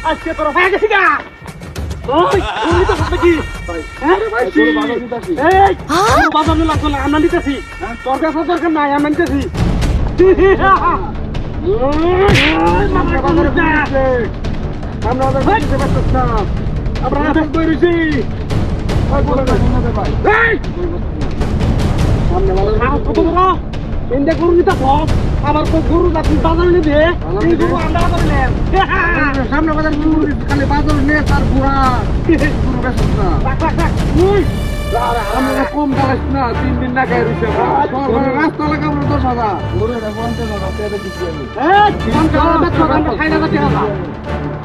আজকে তোরা ভাই গেছি গা ওই তুমি তো সব কি আরে ভাই এই বাবা আমি লাগতো না আমরা নিতেছি তোর কাছে দরকার নাই আমি নিতেছি আমরা ওদের দিতে পারতাম না আমরা হাতে কইছি ভাই বলে না ভাই এই সামনে বলো কত বড় ইন্দে গরু নিতে সব আবার কো গরু যাচ্ছি বাজার নিতে এই গরু আমরা করলেন সামনে বাজার গরু খালি বাজার নিয়ে তার বুড়া গরু বেচছ না আমরা কম দাঁড়াইছ না 3 দিন না খাই রইছে রাস্তা লাগাবো 10,000 গরু এটা 50,000 টাকা দিচ্ছি আমি আমরা খাই না যাচ্ছে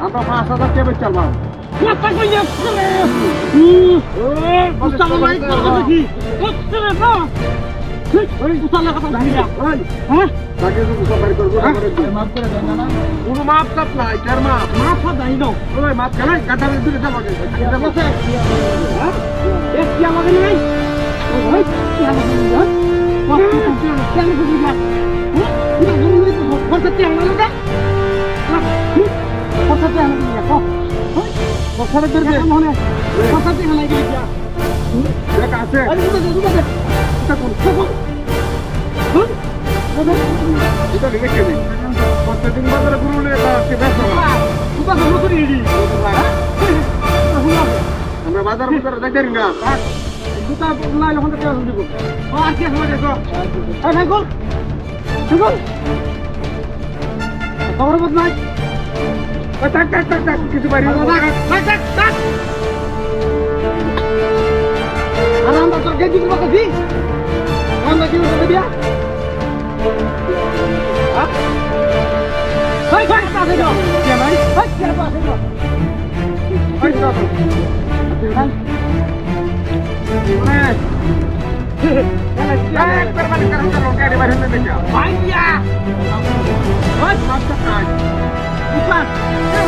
আমরা 5,000 টাকা বেচলাম কথা কই যাচ্ছে ওই বুঝতাম না কথা দেখি বুঝতে না ওই উসালা কথা ভাইয়া ওই হ্যাঁ তাকে তো উসা বাড়ি করব মাফ করে দেন না পুরো মাফ কাট না কার মাফ দাই দাও ওই মাফ করে কাটা দিতে যাবো এটা বসে হ্যাঁ এক কি আমাকে নেই ওই কি আমাকে নেই কত কত কেন বুঝি না হ্যাঁ এটা গুরু নেই তো করতে আমাকে না করতে আমাকে না কো ওই কথা করতে মনে কথা কি লাগে যা দেখ আছে আরে দুটো এটা কোন এটা দেখে নে প্রত্যেকদিন বাজারে পুরুলে আছে ব্যস্ত না তুই তো নতুন ইডি আমরা বাজার যাইতে না দুটা লাইল হতে কেন দিব আর কি সময় দেখো এই ভাই গোল গোল খবর বদ নাই টাক টাক টাক টাক কিছু বাইরে টাক টাক টাক আর আমরা তো গেছি কি বাকি আমরা কি করতে দিয়া হ্যাঁ ভাই ভাই পাশে যাও কে ভাই ভাই কে পাশে যাও ভাই যাও একবার মানে করো গাড়ি বাইরে নিয়ে যাও ভাইয়া ভাই মাস্টার কাজ উপাস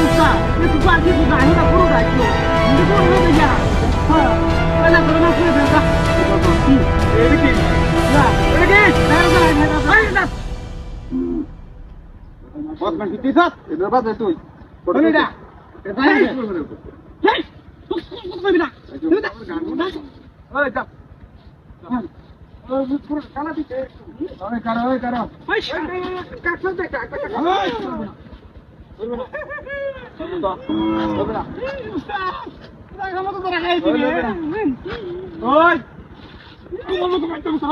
উপাস একটু পাশে যাও আমি না পুরো রাখছো তুমি কোন হবে যা হ্যাঁ এলা করে না করে দাও এই কি না এটা কি ভাই না বস মানে কি দিছস এবার বাদ দে তুই বলি না ভাই হেই তুই না ওই যা ওই পুরো কালা দিতে ওই করো ভাই কাটছ দে কাট ওই বলবে না বলবে না রাখা মত তো রাখাই দিবি ওই তুই মত তো মাইতে করছ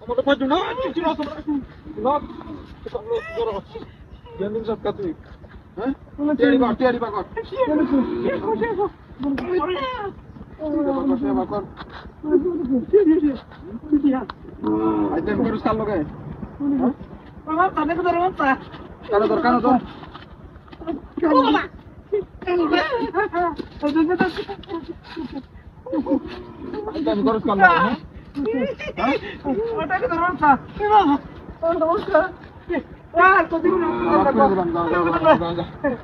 আমাদের পাঁচ না চিচিরা তোমরা না তোমরা জেনিং সব কাতুই হ্যাঁ টিয়ারি বাকর আইতেন করুস কাল লগে বাবা তানে কো দরওয়াতা কালো দরকার তো বাবা আইতেন করুস কাল লগে হ্যাঁ ওটা কো দরওয়াতা বাবা यार तो दिख रहा है